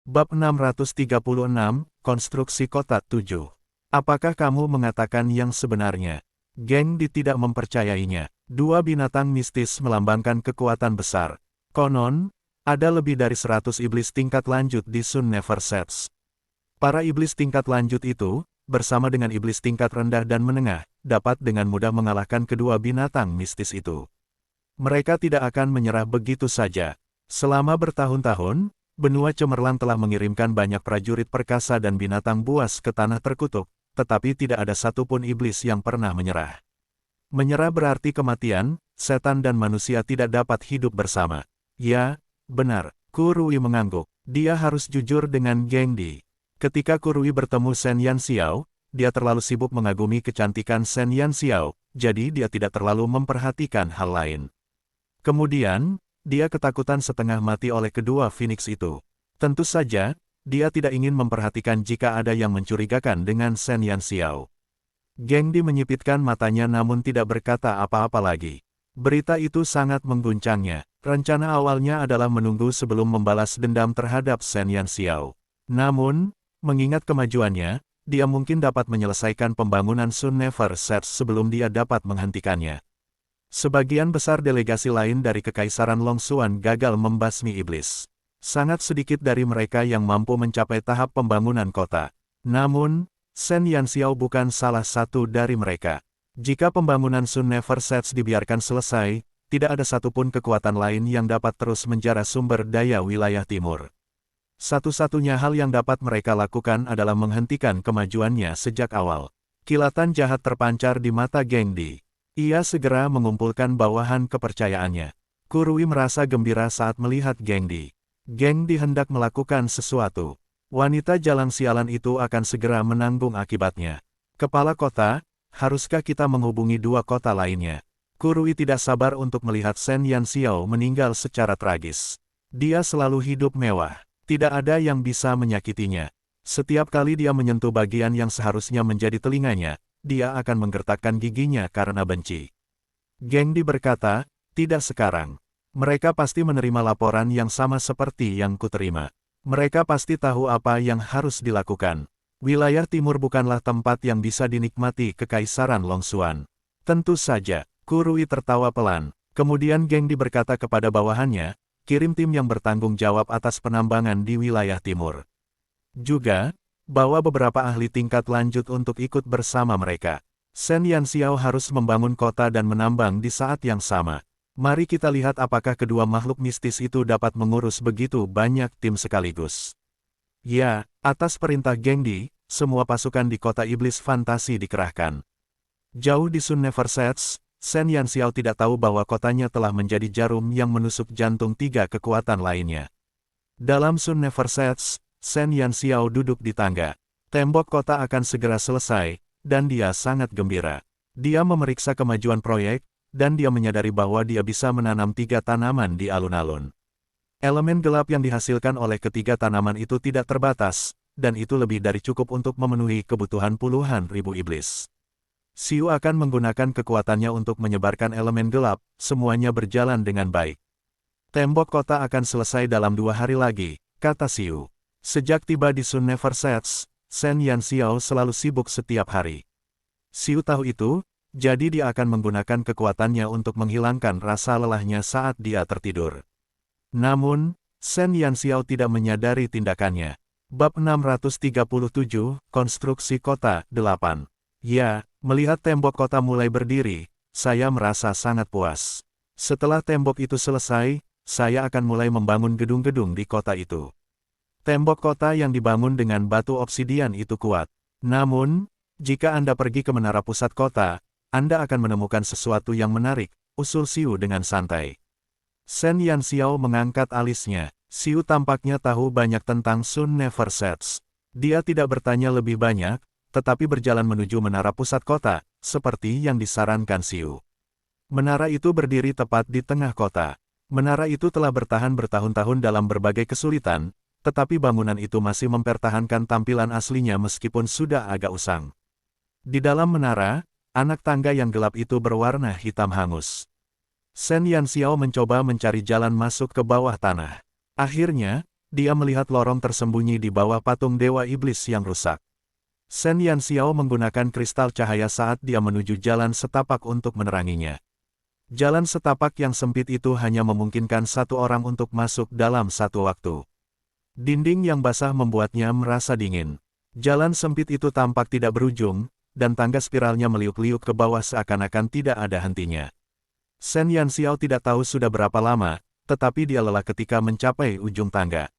Bab 636, Konstruksi Kota 7. Apakah kamu mengatakan yang sebenarnya? Gengdi tidak mempercayainya. Dua binatang mistis melambangkan kekuatan besar. Konon, ada lebih dari 100 iblis tingkat lanjut di Sun Never Sets. Para iblis tingkat lanjut itu, bersama dengan iblis tingkat rendah dan menengah, dapat dengan mudah mengalahkan kedua binatang mistis itu. Mereka tidak akan menyerah begitu saja. Selama bertahun-tahun, benua cemerlang telah mengirimkan banyak prajurit perkasa dan binatang buas ke tanah terkutuk, tetapi tidak ada satupun iblis yang pernah menyerah. Menyerah berarti kematian, setan dan manusia tidak dapat hidup bersama. Ya, benar, Kurui mengangguk. Dia harus jujur dengan Gengdi. Ketika Kurui bertemu Shen Yanxiao, dia terlalu sibuk mengagumi kecantikan Shen Yanxiao, jadi dia tidak terlalu memperhatikan hal lain. Kemudian, dia ketakutan setengah mati oleh kedua Phoenix itu. Tentu saja, dia tidak ingin memperhatikan jika ada yang mencurigakan dengan Shen Yanxiao. Gengdi menyipitkan matanya namun tidak berkata apa-apa lagi. Berita itu sangat mengguncangnya. Rencana awalnya adalah menunggu sebelum membalas dendam terhadap Shen Yanxiao. Namun, mengingat kemajuannya, dia mungkin dapat menyelesaikan pembangunan Sun Never Sets sebelum dia dapat menghentikannya. Sebagian besar delegasi lain dari Kekaisaran Longxuan gagal membasmi iblis. Sangat sedikit dari mereka yang mampu mencapai tahap pembangunan kota. Namun, Shen Yanxiao bukan salah satu dari mereka. Jika pembangunan Sun Never Sets dibiarkan selesai, tidak ada satupun kekuatan lain yang dapat terus menjara sumber daya wilayah timur. Satu-satunya hal yang dapat mereka lakukan adalah menghentikan kemajuannya sejak awal. Kilatan jahat terpancar di mata Gengdi. Ia segera mengumpulkan bawahan kepercayaannya. Kurui merasa gembira saat melihat Gengdi. Gengdi hendak melakukan sesuatu. Wanita jalang sialan itu akan segera menanggung akibatnya. Kepala kota, haruskah kita menghubungi dua kota lainnya? Kurui tidak sabar untuk melihat Shen Yanxiao meninggal secara tragis. Dia selalu hidup mewah. Tidak ada yang bisa menyakitinya. Setiap kali dia menyentuh bagian yang seharusnya menjadi telinganya, dia akan menggertakkan giginya karena benci. Gengdi berkata, tidak sekarang. Mereka pasti menerima laporan yang sama seperti yang kuterima. Mereka pasti tahu apa yang harus dilakukan. Wilayah timur bukanlah tempat yang bisa dinikmati Kekaisaran Longxuan. Tentu saja, Kurui tertawa pelan. Kemudian Gengdi berkata kepada bawahannya, kirim tim yang bertanggung jawab atas penambangan di wilayah timur. Juga, bawa beberapa ahli tingkat lanjut untuk ikut bersama mereka. Shen Yanxiao harus membangun kota dan menambang di saat yang sama. Mari kita lihat apakah kedua makhluk mistis itu dapat mengurus begitu banyak tim sekaligus. Ya, atas perintah Gengdi, semua pasukan di kota iblis fantasi dikerahkan. Jauh di Sun Never Sets, Shen Yanxiao tidak tahu bahwa kotanya telah menjadi jarum yang menusuk jantung tiga kekuatan lainnya. Dalam Sun Never Sets, Shen Yanxiao duduk di tangga. Tembok kota akan segera selesai, dan dia sangat gembira. Dia memeriksa kemajuan proyek, dan dia menyadari bahwa dia bisa menanam 3 tanaman di alun-alun. Elemen gelap yang dihasilkan oleh ketiga tanaman itu tidak terbatas, dan itu lebih dari cukup untuk memenuhi kebutuhan puluhan ribu iblis. Xiu akan menggunakan kekuatannya untuk menyebarkan elemen gelap, semuanya berjalan dengan baik. Tembok kota akan selesai dalam 2 hari lagi, kata Xiu. Sejak tiba di Sun Never Sets, Shen Yanxiao selalu sibuk setiap hari. Xiu tahu itu, jadi dia akan menggunakan kekuatannya untuk menghilangkan rasa lelahnya saat dia tertidur. Namun, Shen Yanxiao tidak menyadari tindakannya. Bab 637, Konstruksi Kota 8. Ya, melihat tembok kota mulai berdiri, saya merasa sangat puas. Setelah tembok itu selesai, saya akan mulai membangun gedung-gedung di kota itu. Tembok kota yang dibangun dengan batu obsidian itu kuat. Namun, jika Anda pergi ke menara pusat kota, Anda akan menemukan sesuatu yang menarik, usul Xiu dengan santai. Shen Yanxiao mengangkat alisnya. Xiu tampaknya tahu banyak tentang Sun Never Sets. Dia tidak bertanya lebih banyak, tetapi berjalan menuju menara pusat kota, seperti yang disarankan Xiu. Menara itu berdiri tepat di tengah kota. Menara itu telah bertahan bertahun-tahun dalam berbagai kesulitan, tetapi bangunan itu masih mempertahankan tampilan aslinya meskipun sudah agak usang. Di dalam menara, anak tangga yang gelap itu berwarna hitam hangus. Shen Yanxiao mencoba mencari jalan masuk ke bawah tanah. Akhirnya, dia melihat lorong tersembunyi di bawah patung Dewa Iblis yang rusak. Shen Yanxiao menggunakan kristal cahaya saat dia menuju jalan setapak untuk meneranginya. Jalan setapak yang sempit itu hanya memungkinkan satu orang untuk masuk dalam satu waktu. Dinding yang basah membuatnya merasa dingin. Jalan sempit itu tampak tidak berujung, dan tangga spiralnya meliuk-liuk ke bawah seakan-akan tidak ada hentinya. Shen Yanxiao tidak tahu sudah berapa lama, tetapi dia lelah ketika mencapai ujung tangga.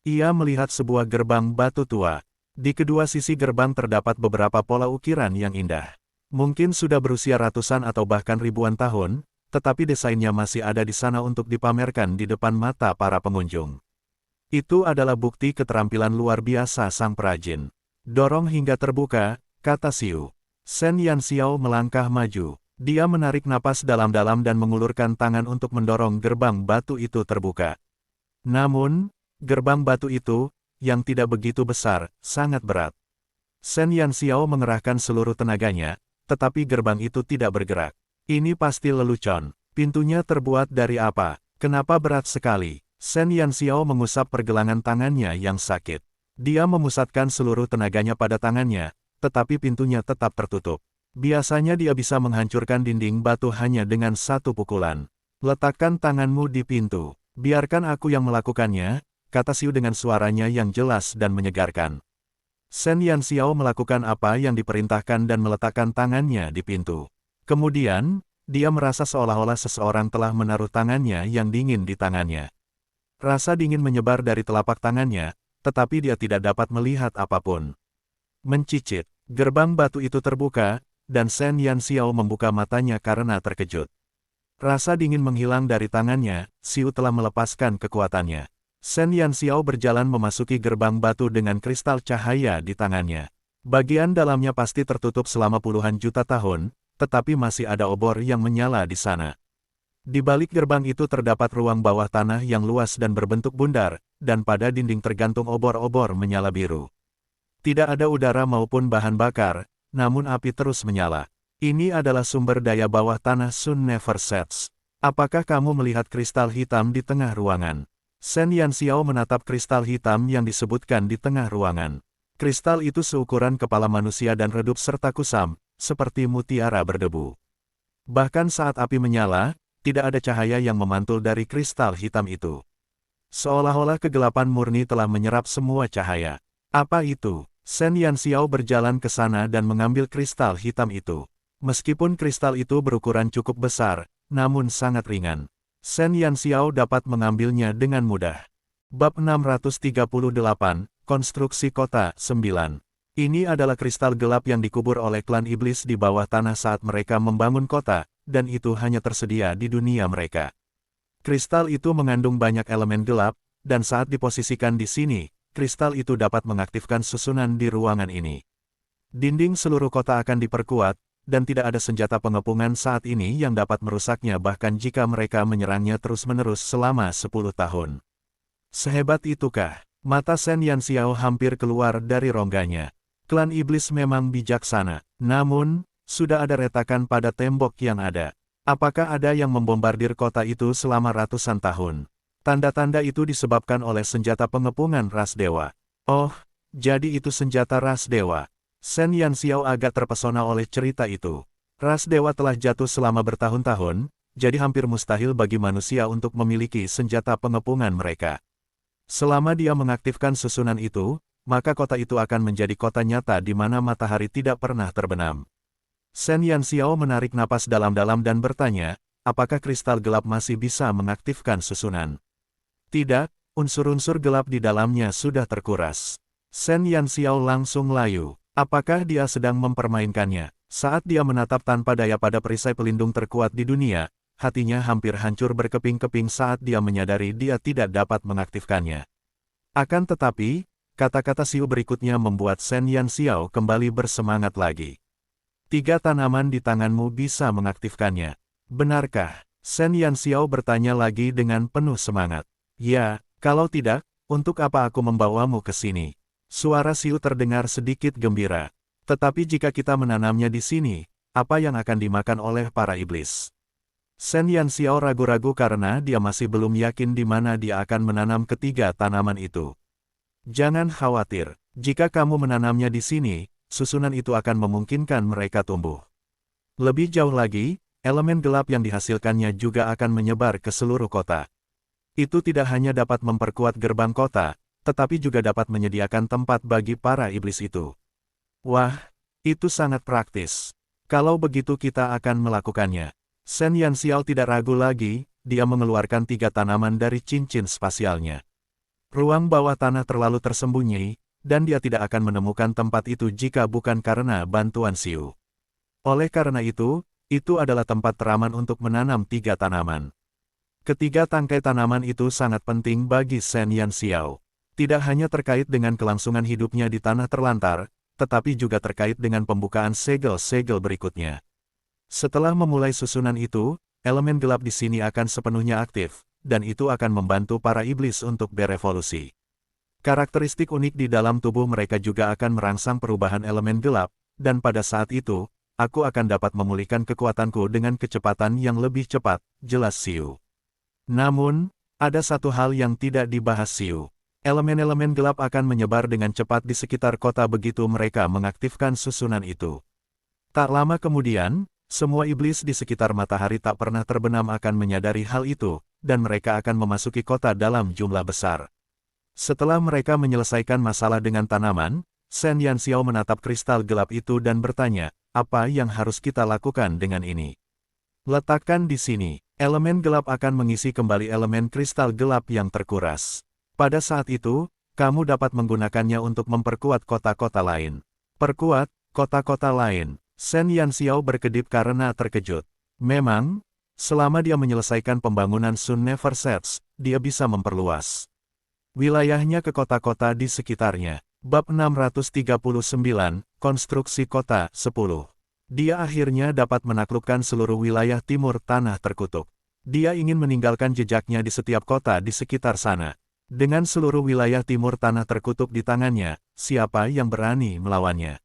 Ia melihat sebuah gerbang batu tua. Di kedua sisi gerbang terdapat beberapa pola ukiran yang indah. Mungkin sudah berusia ratusan atau bahkan ribuan tahun, tetapi desainnya masih ada di sana untuk dipamerkan di depan mata para pengunjung. Itu adalah bukti keterampilan luar biasa sang perajin. Dorong hingga terbuka, kata Xiu. Shen Yanxiao melangkah maju. Dia menarik napas dalam-dalam dan mengulurkan tangan untuk mendorong gerbang batu itu terbuka. Namun, gerbang batu itu, yang tidak begitu besar, sangat berat. Shen Yanxiao mengerahkan seluruh tenaganya, tetapi gerbang itu tidak bergerak. Ini pasti lelucon. Pintunya terbuat dari apa? Kenapa berat sekali? Shen Yanxiao mengusap pergelangan tangannya yang sakit. Dia memusatkan seluruh tenaganya pada tangannya, tetapi pintunya tetap tertutup. Biasanya dia bisa menghancurkan dinding batu hanya dengan satu pukulan. Letakkan tanganmu di pintu. Biarkan aku yang melakukannya, kata Xiu dengan suaranya yang jelas dan menyegarkan. Shen Yanxiao melakukan apa yang diperintahkan dan meletakkan tangannya di pintu. Kemudian, dia merasa seolah-olah seseorang telah menaruh tangannya yang dingin di tangannya. Rasa dingin menyebar dari telapak tangannya, tetapi dia tidak dapat melihat apapun. Mencicit, gerbang batu itu terbuka, dan Shen Yanxiao membuka matanya karena terkejut. Rasa dingin menghilang dari tangannya, Xiu telah melepaskan kekuatannya. Shen Yanxiao berjalan memasuki gerbang batu dengan kristal cahaya di tangannya. Bagian dalamnya pasti tertutup selama puluhan juta tahun, tetapi masih ada obor yang menyala di sana. Di balik gerbang itu terdapat ruang bawah tanah yang luas dan berbentuk bundar, dan pada dinding tergantung obor-obor menyala biru. Tidak ada udara maupun bahan bakar, namun api terus menyala. Ini adalah sumber daya bawah tanah Sun Never Sets. Apakah kamu melihat kristal hitam di tengah ruangan? Shen Yanxiao menatap kristal hitam yang disebutkan di tengah ruangan. Kristal itu seukuran kepala manusia dan redup serta kusam, seperti mutiara berdebu. Bahkan saat api menyala, tidak ada cahaya yang memantul dari kristal hitam itu. Seolah-olah kegelapan murni telah menyerap semua cahaya. Apa itu? Shen Yanxiao berjalan ke sana dan mengambil kristal hitam itu. Meskipun kristal itu berukuran cukup besar, namun sangat ringan. Shen Yanxiao dapat mengambilnya dengan mudah. Bab 638, Konstruksi Kota 9. Ini adalah kristal gelap yang dikubur oleh klan iblis di bawah tanah saat mereka membangun kota, dan itu hanya tersedia di dunia mereka. Kristal itu mengandung banyak elemen gelap, dan saat diposisikan di sini, kristal itu dapat mengaktifkan susunan di ruangan ini. Dinding seluruh kota akan diperkuat, dan tidak ada senjata pengepungan saat ini yang dapat merusaknya bahkan jika mereka menyerangnya terus-menerus selama 10 tahun. Sehebat itukah? Mata Shen Yanxiao hampir keluar dari rongganya. Klan iblis memang bijaksana, namun, sudah ada retakan pada tembok yang ada. Apakah ada yang membombardir kota itu selama ratusan tahun? Tanda-tanda itu disebabkan oleh senjata pengepungan ras dewa. Oh, jadi itu senjata ras dewa. Shen Yanxiao agak terpesona oleh cerita itu. Ras dewa telah jatuh selama bertahun-tahun, jadi hampir mustahil bagi manusia untuk memiliki senjata pengepungan mereka. Selama dia mengaktifkan susunan itu, maka kota itu akan menjadi kota nyata di mana matahari tidak pernah terbenam. Shen Yanxiao menarik napas dalam-dalam dan bertanya, apakah kristal gelap masih bisa mengaktifkan susunan? Tidak, unsur-unsur gelap di dalamnya sudah terkuras. Shen Yanxiao langsung layu. Apakah dia sedang mempermainkannya? Saat dia menatap tanpa daya pada perisai pelindung terkuat di dunia, hatinya hampir hancur berkeping-keping saat dia menyadari dia tidak dapat mengaktifkannya. Akan tetapi, kata-kata Xiu berikutnya membuat Shen Yanxiao kembali bersemangat lagi. 3 tanaman di tanganmu bisa mengaktifkannya. Benarkah? Shen Yanxiao bertanya lagi dengan penuh semangat. Ya, kalau tidak, untuk apa aku membawamu ke sini? Suara Xiu terdengar sedikit gembira. Tetapi jika kita menanamnya di sini, apa yang akan dimakan oleh para iblis? Shen Yanxiao ragu-ragu karena dia masih belum yakin di mana dia akan menanam ketiga tanaman itu. Jangan khawatir, jika kamu menanamnya di sini, susunan itu akan memungkinkan mereka tumbuh. Lebih jauh lagi, elemen gelap yang dihasilkannya juga akan menyebar ke seluruh kota. Itu tidak hanya dapat memperkuat gerbang kota, tetapi juga dapat menyediakan tempat bagi para iblis itu. Wah, itu sangat praktis. Kalau begitu kita akan melakukannya. Shen Yanxiao tidak ragu lagi, dia mengeluarkan 3 tanaman dari cincin spasialnya. Ruang bawah tanah terlalu tersembunyi, dan dia tidak akan menemukan tempat itu jika bukan karena bantuan Xiu. Oleh karena itu adalah tempat teraman untuk menanam 3 tanaman. Ketiga tangkai tanaman itu sangat penting bagi Shen Yanxiao. Tidak hanya terkait dengan kelangsungan hidupnya di tanah terlantar, tetapi juga terkait dengan pembukaan segel-segel berikutnya. Setelah memulai susunan itu, elemen gelap di sini akan sepenuhnya aktif, dan itu akan membantu para iblis untuk berevolusi. Karakteristik unik di dalam tubuh mereka juga akan merangsang perubahan elemen gelap, dan pada saat itu, aku akan dapat memulihkan kekuatanku dengan kecepatan yang lebih cepat, jelas Xiu. Namun, ada satu hal yang tidak dibahas Xiu. Elemen-elemen gelap akan menyebar dengan cepat di sekitar kota begitu mereka mengaktifkan susunan itu. Tak lama kemudian, semua iblis di sekitar matahari tak pernah terbenam akan menyadari hal itu, dan mereka akan memasuki kota dalam jumlah besar. Setelah mereka menyelesaikan masalah dengan tanaman, Shen Yanxiao menatap kristal gelap itu dan bertanya, apa yang harus kita lakukan dengan ini? Letakkan di sini, elemen gelap akan mengisi kembali elemen kristal gelap yang terkuras. Pada saat itu, kamu dapat menggunakannya untuk memperkuat kota-kota lain. Perkuat kota-kota lain. Shen Yanxiao berkedip karena terkejut. Memang, selama dia menyelesaikan pembangunan Sun Never Sets, dia bisa memperluas wilayahnya ke kota-kota di sekitarnya. Bab 639, Konstruksi Kota 10. Dia akhirnya dapat menaklukkan seluruh wilayah timur tanah terkutuk. Dia ingin meninggalkan jejaknya di setiap kota di sekitar sana. Dengan seluruh wilayah timur tanah terkutuk di tangannya, siapa yang berani melawannya?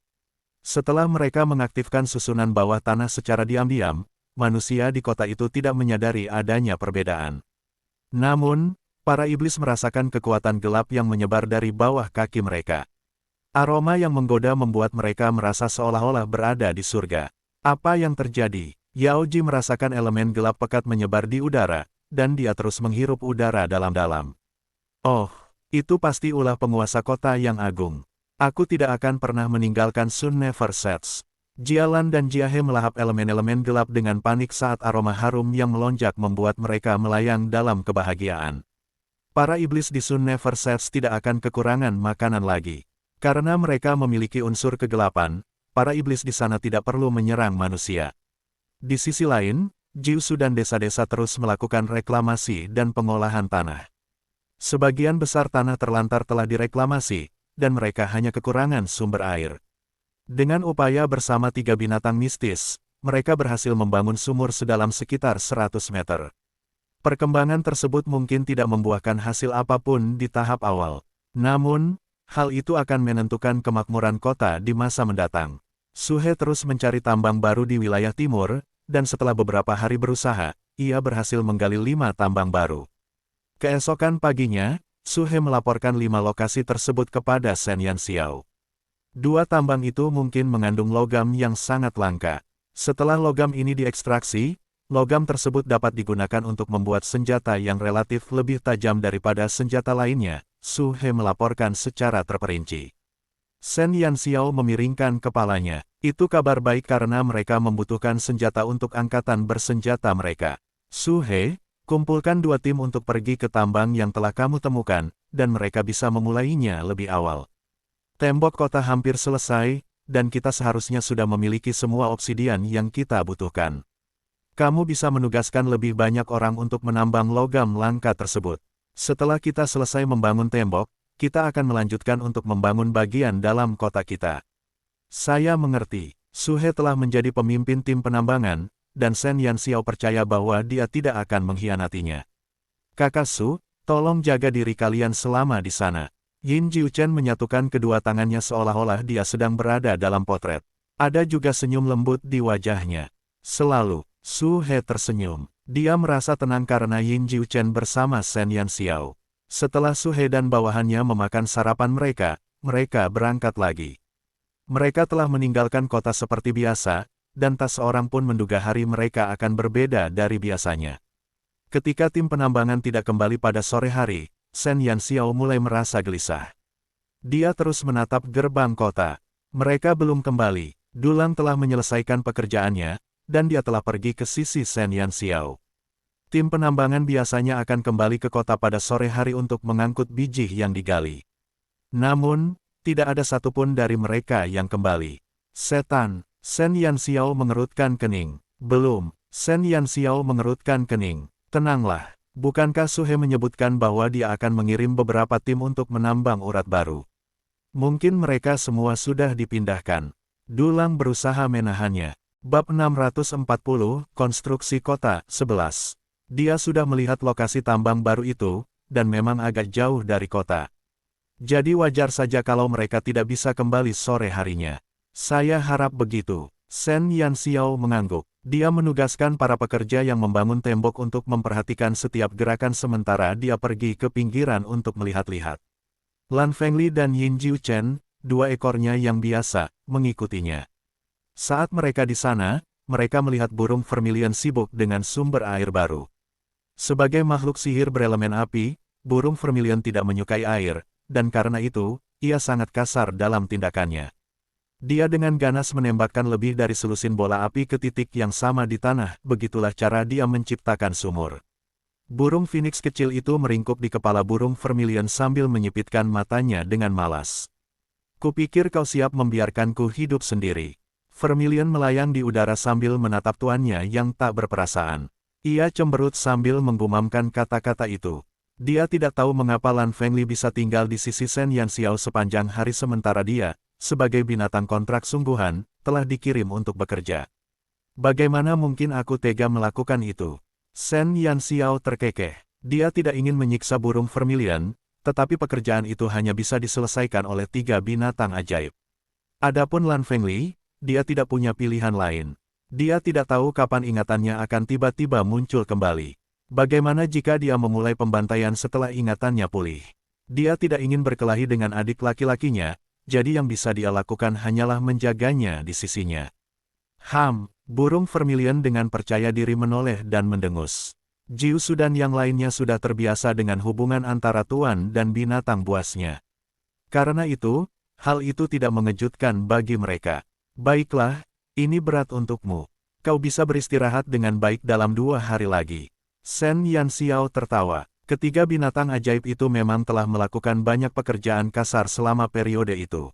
Setelah mereka mengaktifkan susunan bawah tanah secara diam-diam, manusia di kota itu tidak menyadari adanya perbedaan. Namun, para iblis merasakan kekuatan gelap yang menyebar dari bawah kaki mereka. Aroma yang menggoda membuat mereka merasa seolah-olah berada di surga. Apa yang terjadi? Yao Ji merasakan elemen gelap pekat menyebar di udara, dan dia terus menghirup udara dalam-dalam. Oh, itu pasti ulah penguasa kota yang agung. Aku tidak akan pernah meninggalkan Sun Never Sets. Jialan dan Jiahe melahap elemen-elemen gelap dengan panik saat aroma harum yang melonjak membuat mereka melayang dalam kebahagiaan. Para iblis di Sun Never Sets tidak akan kekurangan makanan lagi. Karena mereka memiliki unsur kegelapan, para iblis di sana tidak perlu menyerang manusia. Di sisi lain, Jiusu dan desa-desa terus melakukan reklamasi dan pengolahan tanah. Sebagian besar tanah terlantar telah direklamasi, dan mereka hanya kekurangan sumber air. Dengan upaya bersama 3 binatang mistis, mereka berhasil membangun sumur sedalam sekitar 100 meter. Perkembangan tersebut mungkin tidak membuahkan hasil apapun di tahap awal. Namun, hal itu akan menentukan kemakmuran kota di masa mendatang. Su He terus mencari tambang baru di wilayah timur, dan setelah beberapa hari berusaha, ia berhasil menggali 5 tambang baru. Keesokan paginya, Su He melaporkan 5 lokasi tersebut kepada Shen Yanxiao. 2 tambang itu mungkin mengandung logam yang sangat langka. Setelah logam ini diekstraksi, logam tersebut dapat digunakan untuk membuat senjata yang relatif lebih tajam daripada senjata lainnya, Su He melaporkan secara terperinci. Shen Yanxiao memiringkan kepalanya. Itu kabar baik karena mereka membutuhkan senjata untuk angkatan bersenjata mereka. Su He, kumpulkan 2 tim untuk pergi ke tambang yang telah kamu temukan, dan mereka bisa memulainya lebih awal. Tembok kota hampir selesai, dan kita seharusnya sudah memiliki semua obsidian yang kita butuhkan. Kamu bisa menugaskan lebih banyak orang untuk menambang logam langka tersebut. Setelah kita selesai membangun tembok, kita akan melanjutkan untuk membangun bagian dalam kota kita. Saya mengerti. Su He telah menjadi pemimpin tim penambangan, dan Shen Yanxiao percaya bahwa dia tidak akan mengkhianatinya. Kakak Su, tolong jaga diri kalian selama di sana. Yin Jiuchen menyatukan kedua tangannya seolah-olah dia sedang berada dalam potret. Ada juga senyum lembut di wajahnya. Selalu, Su He tersenyum. Dia merasa tenang karena Yin Jiuchen bersama Shen Yanxiao. Setelah Su He dan bawahannya memakan sarapan mereka, mereka berangkat lagi. Mereka telah meninggalkan kota seperti biasa, dan tak seorang pun menduga hari mereka akan berbeda dari biasanya. Ketika tim penambangan tidak kembali pada sore hari, Shen Yanxiao mulai merasa gelisah. Dia terus menatap gerbang kota. Mereka belum kembali. Dulang telah menyelesaikan pekerjaannya, dan dia telah pergi ke sisi Shen Yanxiao. Tim penambangan biasanya akan kembali ke kota pada sore hari untuk mengangkut biji yang digali. Namun, tidak ada satupun dari mereka yang kembali. Setan, Shen Yanxiao mengerutkan kening. Belum, Shen Yanxiao mengerutkan kening. Tenanglah, bukankah Su He menyebutkan bahwa dia akan mengirim beberapa tim untuk menambang urat baru? Mungkin mereka semua sudah dipindahkan. Dulang berusaha menahannya. Bab 640, Konstruksi Kota 11. Dia sudah melihat lokasi tambang baru itu, dan memang agak jauh dari kota. Jadi wajar saja kalau mereka tidak bisa kembali sore harinya. Saya harap begitu. Shen Yanxiao mengangguk. Dia menugaskan para pekerja yang membangun tembok untuk memperhatikan setiap gerakan sementara dia pergi ke pinggiran untuk melihat-lihat. Lan Fengli dan Yin Jiuchen, dua ekornya yang biasa, mengikutinya. Saat mereka di sana, mereka melihat burung vermilion sibuk dengan sumber air baru. Sebagai makhluk sihir berelemen api, burung vermilion tidak menyukai air, dan karena itu, ia sangat kasar dalam tindakannya. Dia dengan ganas menembakkan lebih dari selusin bola api ke titik yang sama di tanah, begitulah cara dia menciptakan sumur. Burung phoenix kecil itu meringkuk di kepala burung vermilion sambil menyipitkan matanya dengan malas. Kupikir kau siap membiarkanku hidup sendiri. Vermilion melayang di udara sambil menatap tuannya yang tak berperasaan. Ia cemberut sambil menggumamkan kata-kata itu. Dia tidak tahu mengapa Lan Fengli bisa tinggal di sisi Shen Yanxiao sepanjang hari sementara dia, sebagai binatang kontrak sungguhan, telah dikirim untuk bekerja. Bagaimana mungkin aku tega melakukan itu? Shen Yanxiao terkekeh. Dia tidak ingin menyiksa burung vermilion, tetapi pekerjaan itu hanya bisa diselesaikan oleh 3 binatang ajaib. Adapun Lan Fengli, dia tidak punya pilihan lain. Dia tidak tahu kapan ingatannya akan tiba-tiba muncul kembali. Bagaimana jika dia memulai pembantaian setelah ingatannya pulih? Dia tidak ingin berkelahi dengan adik laki-lakinya, jadi yang bisa dia lakukan hanyalah menjaganya di sisinya. Burung vermilion dengan percaya diri menoleh dan mendengus. Jiusu dan yang lainnya sudah terbiasa dengan hubungan antara tuan dan binatang buasnya. Karena itu, hal itu tidak mengejutkan bagi mereka. Baiklah, ini berat untukmu. Kau bisa beristirahat dengan baik dalam 2 hari lagi. Shen Yanxiao tertawa. Ketiga binatang ajaib itu memang telah melakukan banyak pekerjaan kasar selama periode itu.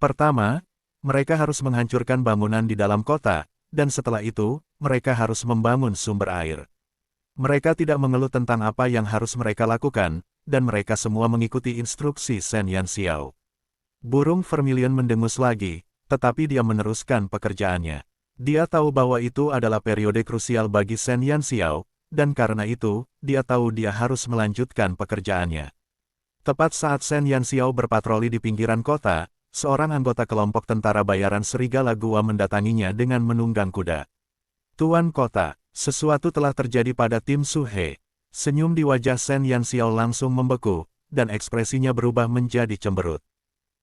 Pertama, mereka harus menghancurkan bangunan di dalam kota, dan setelah itu, mereka harus membangun sumber air. Mereka tidak mengeluh tentang apa yang harus mereka lakukan, dan mereka semua mengikuti instruksi Shen Yanxiao. Burung vermilion mendengus lagi, tetapi dia meneruskan pekerjaannya. Dia tahu bahwa itu adalah periode krusial bagi Shen Yanxiao, dan karena itu, dia tahu dia harus melanjutkan pekerjaannya. Tepat saat Shen Yanxiao berpatroli di pinggiran kota, seorang anggota kelompok tentara bayaran Serigala Gua mendatanginya dengan menunggang kuda. Tuan kota, sesuatu telah terjadi pada tim Su He. Senyum di wajah Shen Yanxiao langsung membeku, dan ekspresinya berubah menjadi cemberut.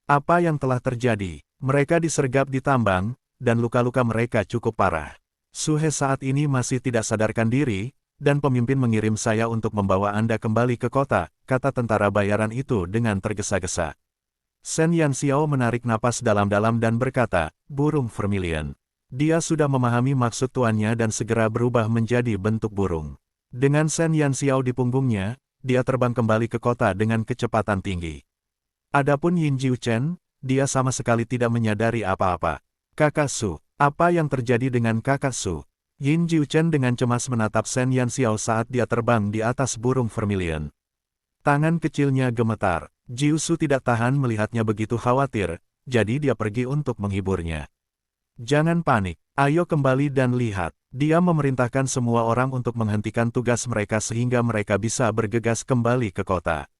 Apa yang telah terjadi? Mereka disergap di tambang, dan luka-luka mereka cukup parah. Su He saat ini masih tidak sadarkan diri, dan pemimpin mengirim saya untuk membawa Anda kembali ke kota, kata tentara bayaran itu dengan tergesa-gesa. Shen Yanxiao menarik napas dalam-dalam dan berkata, burung vermilion. Dia sudah memahami maksud tuannya dan segera berubah menjadi bentuk burung. Dengan Shen Yanxiao di punggungnya, dia terbang kembali ke kota dengan kecepatan tinggi. Adapun Yin Jiuchen, dia sama sekali tidak menyadari apa-apa. Kakak Su, apa yang terjadi dengan kakak Su? Yin Jiuchen dengan cemas menatap Shen Yanxiao saat dia terbang di atas burung vermilion. Tangan kecilnya gemetar. Jiusu tidak tahan melihatnya begitu khawatir, jadi dia pergi untuk menghiburnya. Jangan panik, ayo kembali dan lihat. Dia memerintahkan semua orang untuk menghentikan tugas mereka sehingga mereka bisa bergegas kembali ke kota.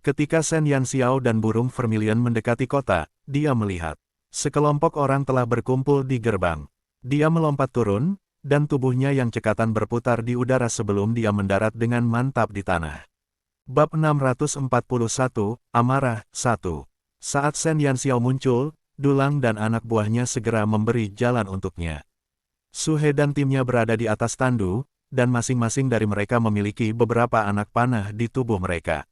Ketika Shen Yanxiao dan burung vermilion mendekati kota, dia melihat sekelompok orang telah berkumpul di gerbang. Dia melompat turun, dan tubuhnya yang cekatan berputar di udara sebelum dia mendarat dengan mantap di tanah. Bab 641, Amarah, 1. Saat Shen Yanxiao muncul, Dulang dan anak buahnya segera memberi jalan untuknya. Su He dan timnya berada di atas tandu, dan masing-masing dari mereka memiliki beberapa anak panah di tubuh mereka.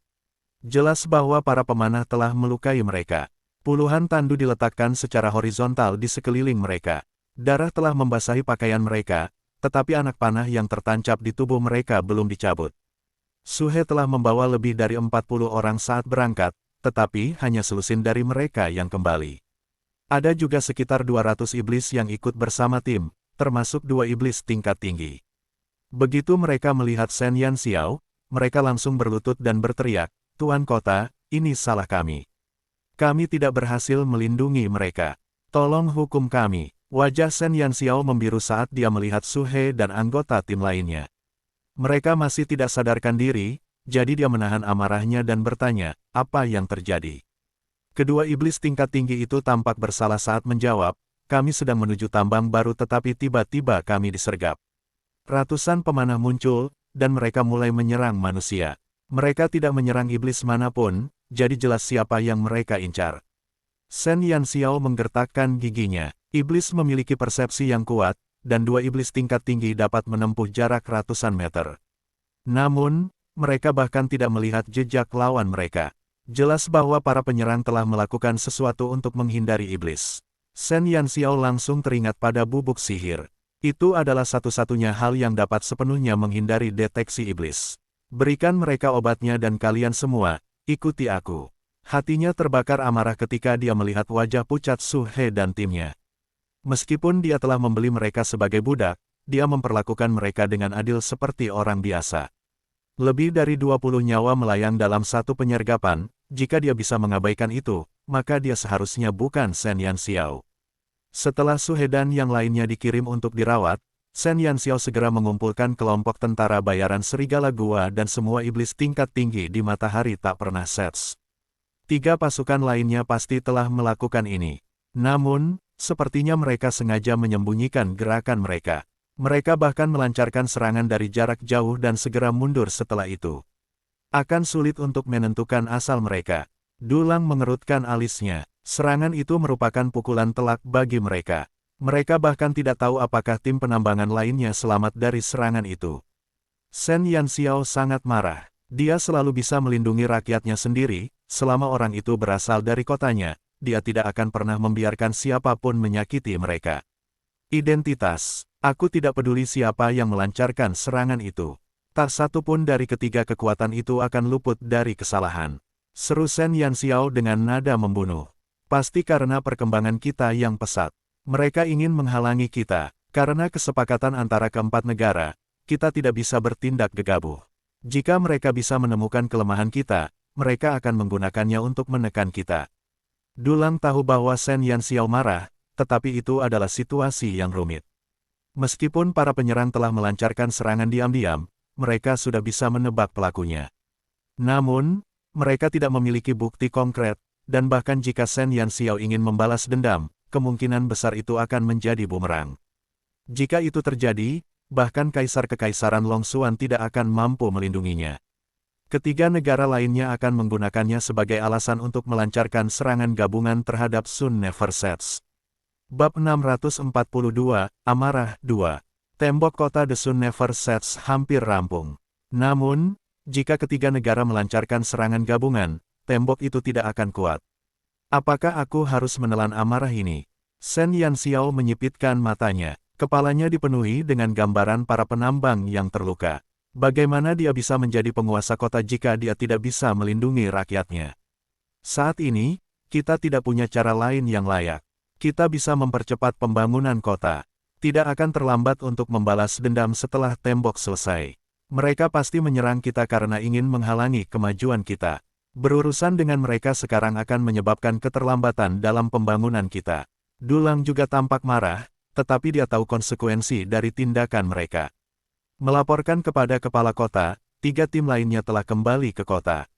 Jelas bahwa para pemanah telah melukai mereka. Puluhan tandu diletakkan secara horizontal di sekeliling mereka. Darah telah membasahi pakaian mereka, tetapi anak panah yang tertancap di tubuh mereka belum dicabut. Su He telah membawa lebih dari 40 orang saat berangkat, tetapi hanya selusin dari mereka yang kembali. Ada juga sekitar 200 iblis yang ikut bersama tim, termasuk 2 iblis tingkat tinggi. Begitu mereka melihat Shen Yanxiao, mereka langsung berlutut dan berteriak, "Tuan Kota, ini salah kami. Kami tidak berhasil melindungi mereka. Tolong hukum kami." Wajah Shen Yanxiao membiru saat dia melihat Su He dan anggota tim lainnya. Mereka masih tidak sadarkan diri, jadi dia menahan amarahnya dan bertanya, "Apa yang terjadi?" Kedua iblis tingkat tinggi itu tampak bersalah saat menjawab, "Kami sedang menuju tambang baru tetapi tiba-tiba kami disergap." Ratusan pemanah muncul, dan mereka mulai menyerang manusia. Mereka tidak menyerang iblis manapun, jadi jelas siapa yang mereka incar. Shen Yanxiao menggertakkan giginya. Iblis memiliki persepsi yang kuat, dan 2 iblis tingkat tinggi dapat menempuh jarak ratusan meter. Namun, mereka bahkan tidak melihat jejak lawan mereka. Jelas bahwa para penyerang telah melakukan sesuatu untuk menghindari iblis. Shen Yanxiao langsung teringat pada bubuk sihir. Itu adalah satu-satunya hal yang dapat sepenuhnya menghindari deteksi iblis. Berikan mereka obatnya dan kalian semua, ikuti aku. Hatinya terbakar amarah ketika dia melihat wajah pucat Su He dan timnya. Meskipun dia telah membeli mereka sebagai budak, dia memperlakukan mereka dengan adil seperti orang biasa. Lebih dari 20 nyawa melayang dalam satu penyergapan, jika dia bisa mengabaikan itu, maka dia seharusnya bukan Shen Yanxiao. Setelah Su He dan yang lainnya dikirim untuk dirawat, Shen Yanxiao segera mengumpulkan kelompok tentara bayaran Serigala Gua dan semua iblis tingkat tinggi di matahari tak pernah sets. 3 pasukan lainnya pasti telah melakukan ini. Namun, sepertinya mereka sengaja menyembunyikan gerakan mereka. Mereka bahkan melancarkan serangan dari jarak jauh dan segera mundur setelah itu. Akan sulit untuk menentukan asal mereka. Dulang mengerutkan alisnya. Serangan itu merupakan pukulan telak bagi mereka. Mereka bahkan tidak tahu apakah tim penambangan lainnya selamat dari serangan itu. Shen Yanxiao sangat marah. Dia selalu bisa melindungi rakyatnya sendiri, selama orang itu berasal dari kotanya, dia tidak akan pernah membiarkan siapapun menyakiti mereka. Identitas. Aku tidak peduli siapa yang melancarkan serangan itu. Tak satu pun dari ketiga kekuatan itu akan luput dari kesalahan. Seru Shen Yanxiao dengan nada membunuh. Pasti karena perkembangan kita yang pesat. Mereka ingin menghalangi kita. Karena kesepakatan antara keempat negara, kita tidak bisa bertindak gegabah. Jika mereka bisa menemukan kelemahan kita, mereka akan menggunakannya untuk menekan kita. Dulang tahu bahwa Shen Yanxiao marah, tetapi itu adalah situasi yang rumit. Meskipun para penyerang telah melancarkan serangan diam-diam, mereka sudah bisa menebak pelakunya. Namun, mereka tidak memiliki bukti konkret, dan bahkan jika Shen Yanxiao ingin membalas dendam, kemungkinan besar itu akan menjadi bumerang. Jika itu terjadi, bahkan Kaisar Kekaisaran Longxuan tidak akan mampu melindunginya. Ketiga negara lainnya akan menggunakannya sebagai alasan untuk melancarkan serangan gabungan terhadap Sun Never Sets. Bab 642, Amarah 2. Tembok kota The Sun Never Sets hampir rampung. Namun, jika ketiga negara melancarkan serangan gabungan, tembok itu tidak akan kuat. Apakah aku harus menelan amarah ini? Shen Yanxiao menyipitkan matanya. Kepalanya dipenuhi dengan gambaran para penambang yang terluka. Bagaimana dia bisa menjadi penguasa kota jika dia tidak bisa melindungi rakyatnya? Saat ini, kita tidak punya cara lain yang layak. Kita bisa mempercepat pembangunan kota. Tidak akan terlambat untuk membalas dendam setelah tembok selesai. Mereka pasti menyerang kita karena ingin menghalangi kemajuan kita. Berurusan dengan mereka sekarang akan menyebabkan keterlambatan dalam pembangunan kita. Dulang juga tampak marah, tetapi dia tahu konsekuensi dari tindakan mereka. Melaporkan kepada kepala kota, 3 tim lainnya telah kembali ke kota.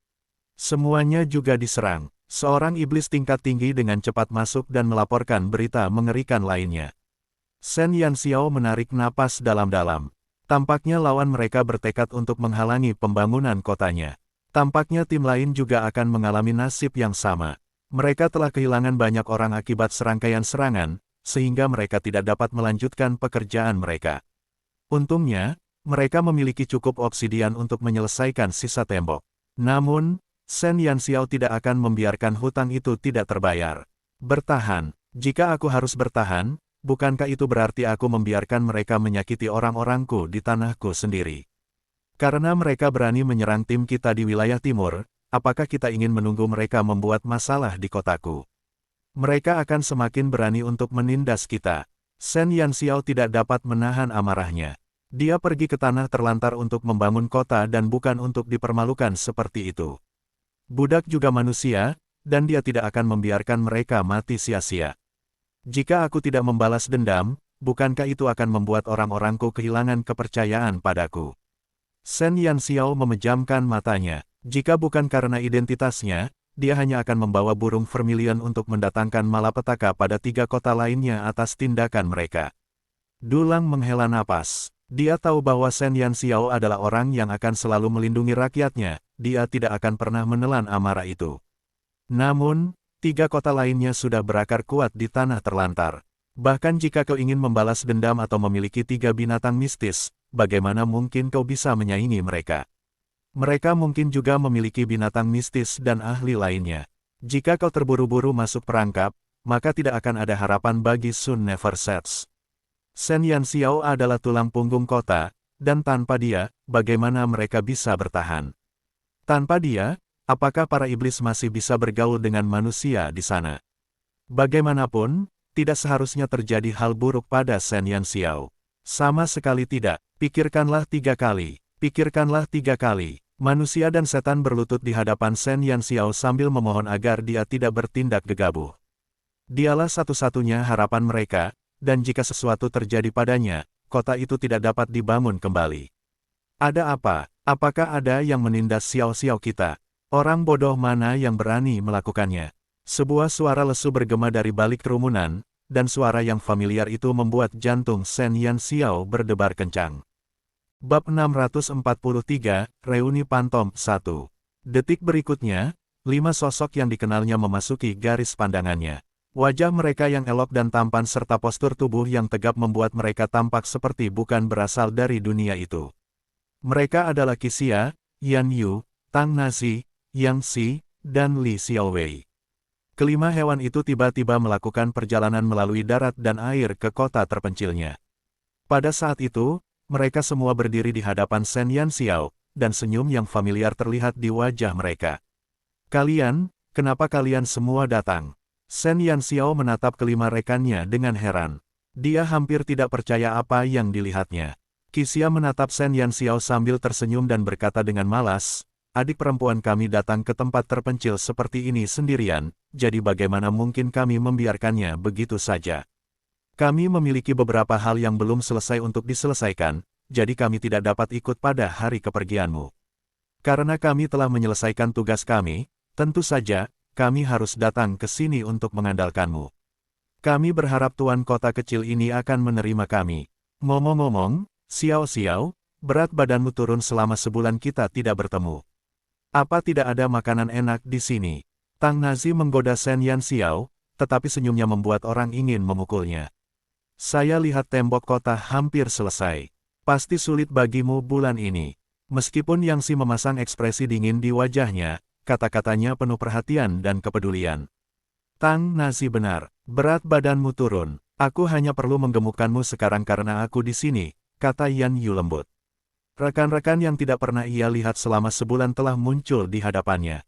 Semuanya juga diserang. Seorang iblis tingkat tinggi dengan cepat masuk dan melaporkan berita mengerikan lainnya. Shen Yanxiao menarik napas dalam-dalam. Tampaknya lawan mereka bertekad untuk menghalangi pembangunan kotanya. Tampaknya tim lain juga akan mengalami nasib yang sama. Mereka telah kehilangan banyak orang akibat serangkaian serangan, sehingga mereka tidak dapat melanjutkan pekerjaan mereka. Untungnya, mereka memiliki cukup obsidian untuk menyelesaikan sisa tembok. Namun, Shen Yanxiao tidak akan membiarkan hutang itu tidak terbayar. Bertahan. Jika aku harus bertahan, bukankah itu berarti aku membiarkan mereka menyakiti orang-orangku di tanahku sendiri? Karena mereka berani menyerang tim kita di wilayah timur, apakah kita ingin menunggu mereka membuat masalah di kotaku? Mereka akan semakin berani untuk menindas kita. Shen Yanxiao tidak dapat menahan amarahnya. Dia pergi ke tanah terlantar untuk membangun kota dan bukan untuk dipermalukan seperti itu. Budak juga manusia, dan dia tidak akan membiarkan mereka mati sia-sia. Jika aku tidak membalas dendam, bukankah itu akan membuat orang-orangku kehilangan kepercayaan padaku? Shen Yanxiao memejamkan matanya. Jika bukan karena identitasnya, dia hanya akan membawa burung vermilion untuk mendatangkan malapetaka pada 3 kota lainnya atas tindakan mereka. Dulang menghela napas. Dia tahu bahwa Shen Yanxiao adalah orang yang akan selalu melindungi rakyatnya, dia tidak akan pernah menelan amarah itu. Namun, 3 kota lainnya sudah berakar kuat di tanah terlantar. Bahkan jika kau ingin membalas dendam atau memiliki 3 binatang mistis, bagaimana mungkin kau bisa menyaingi mereka? Mereka mungkin juga memiliki binatang mistis dan ahli lainnya. Jika kau terburu-buru masuk perangkap, maka tidak akan ada harapan bagi Sun Never Sets. Shen Yanxiao adalah tulang punggung kota, dan tanpa dia, bagaimana mereka bisa bertahan? Tanpa dia, apakah para iblis masih bisa bergaul dengan manusia di sana? Bagaimanapun, tidak seharusnya terjadi hal buruk pada Shen Yanxiao. Sama sekali tidak. Pikirkanlah 3 kali. Pikirkanlah 3 kali. Manusia dan setan berlutut di hadapan Shen Yanxiao sambil memohon agar dia tidak bertindak gegabah. Dialah satu-satunya harapan mereka, dan jika sesuatu terjadi padanya, kota itu tidak dapat dibangun kembali. Ada apa? Apakah ada yang menindas Xiao-Xiao kita? Orang bodoh mana yang berani melakukannya? Sebuah suara lesu bergema dari balik kerumunan, dan suara yang familiar itu membuat jantung Shen Yanxiao berdebar kencang. Bab 643, Reuni Pantom 1. Detik berikutnya, 5 sosok yang dikenalnya memasuki garis pandangannya. Wajah mereka yang elok dan tampan serta postur tubuh yang tegap membuat mereka tampak seperti bukan berasal dari dunia itu. Mereka adalah Qixia, Yan Yu, Tang Nazi, Yang Xi, dan Li Xiaowei. Kelima hewan itu tiba-tiba melakukan perjalanan melalui darat dan air ke kota terpencilnya. Pada saat itu, mereka semua berdiri di hadapan Shen Yanxiao, dan senyum yang familiar terlihat di wajah mereka. Kalian, kenapa kalian semua datang? Shen Yanxiao menatap kelima rekannya dengan heran. Dia hampir tidak percaya apa yang dilihatnya. Qixia menatap Shen Yanxiao sambil tersenyum dan berkata dengan malas, "Adik perempuan kami datang ke tempat terpencil seperti ini sendirian, jadi bagaimana mungkin kami membiarkannya begitu saja? Kami memiliki beberapa hal yang belum selesai untuk diselesaikan, jadi kami tidak dapat ikut pada hari kepergianmu. Karena kami telah menyelesaikan tugas kami, tentu saja, kami harus datang ke sini untuk mengandalkanmu. Kami berharap tuan kota kecil ini akan menerima kami. Ngomong-ngomong, Xiao-Xiao, berat badanmu turun selama sebulan kita tidak bertemu. Apa tidak ada makanan enak di sini?" Tang Nazi menggoda Shen Yanxiao, tetapi senyumnya membuat orang ingin memukulnya. "Saya lihat tembok kota hampir selesai. Pasti sulit bagimu bulan ini." Meskipun Yang Xi memasang ekspresi dingin di wajahnya, kata-katanya penuh perhatian dan kepedulian. "Tang Nazi benar, berat badanmu turun. Aku hanya perlu menggemukkanmu sekarang karena aku di sini," kata Yan Yu lembut. Rekan-rekan yang tidak pernah ia lihat selama sebulan telah muncul di hadapannya.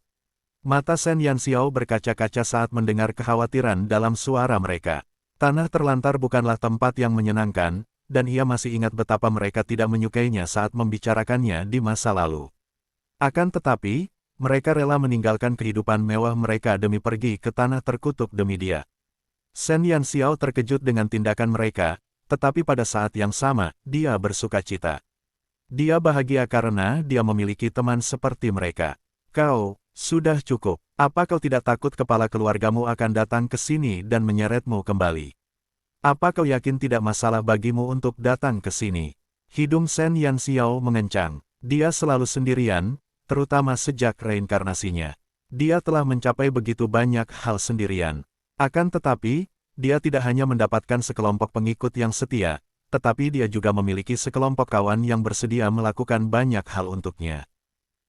Mata Shen Yanxiao berkaca-kaca saat mendengar kekhawatiran dalam suara mereka. Tanah terlantar bukanlah tempat yang menyenangkan, dan ia masih ingat betapa mereka tidak menyukainya saat membicarakannya di masa lalu. Akan tetapi, mereka rela meninggalkan kehidupan mewah mereka demi pergi ke tanah terkutuk demi dia. Shen Yanxiao terkejut dengan tindakan mereka, tetapi pada saat yang sama, dia bersukacita. Dia bahagia karena dia memiliki teman seperti mereka. "Kau, sudah cukup. Apa kau tidak takut kepala keluargamu akan datang ke sini dan menyeretmu kembali? Apa kau yakin tidak masalah bagimu untuk datang ke sini? Hidung Shen Yanxiao mengencang. Dia selalu sendirian, terutama sejak reinkarnasinya. Dia telah mencapai begitu banyak hal sendirian. Akan tetapi, dia tidak hanya mendapatkan sekelompok pengikut yang setia, tetapi dia juga memiliki sekelompok kawan yang bersedia melakukan banyak hal untuknya.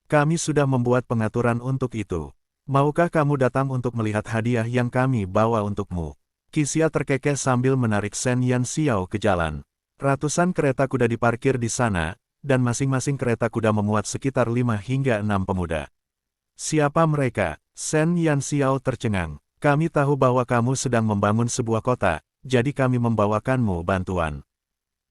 Kami sudah membuat pengaturan untuk itu. Maukah kamu datang untuk melihat hadiah yang kami bawa untukmu? Qixia terkekeh sambil menarik Shen Yanxiao ke jalan. Ratusan kereta kuda diparkir di sana, dan masing-masing kereta kuda memuat sekitar 5 hingga 6 pemuda. Siapa mereka? Shen Yanxiao tercengang. Kami tahu bahwa kamu sedang membangun sebuah kota, jadi kami membawakanmu bantuan.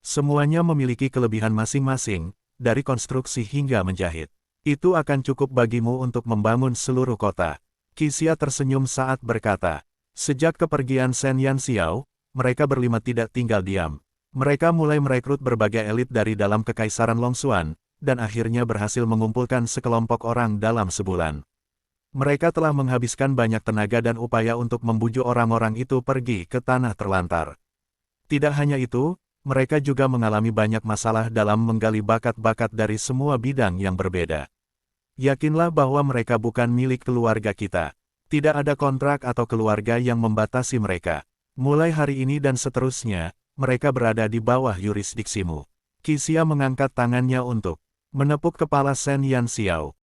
Semuanya memiliki kelebihan masing-masing, dari konstruksi hingga menjahit. Itu akan cukup bagimu untuk membangun seluruh kota. Qixia tersenyum saat berkata. Sejak kepergian Shen Yanxiao, mereka berlima tidak tinggal diam. Mereka mulai merekrut berbagai elit dari dalam Kekaisaran Longxuan, dan akhirnya berhasil mengumpulkan sekelompok orang dalam sebulan. Mereka telah menghabiskan banyak tenaga dan upaya untuk membujuk orang-orang itu pergi ke tanah terlantar. Tidak hanya itu, mereka juga mengalami banyak masalah dalam menggali bakat-bakat dari semua bidang yang berbeda. Yakinlah bahwa mereka bukan milik keluarga kita. Tidak ada kontrak atau keluarga yang membatasi mereka. Mulai hari ini dan seterusnya, mereka berada di bawah yurisdiksimu. Qixia mengangkat tangannya untuk menepuk kepala Shen Yanxiao.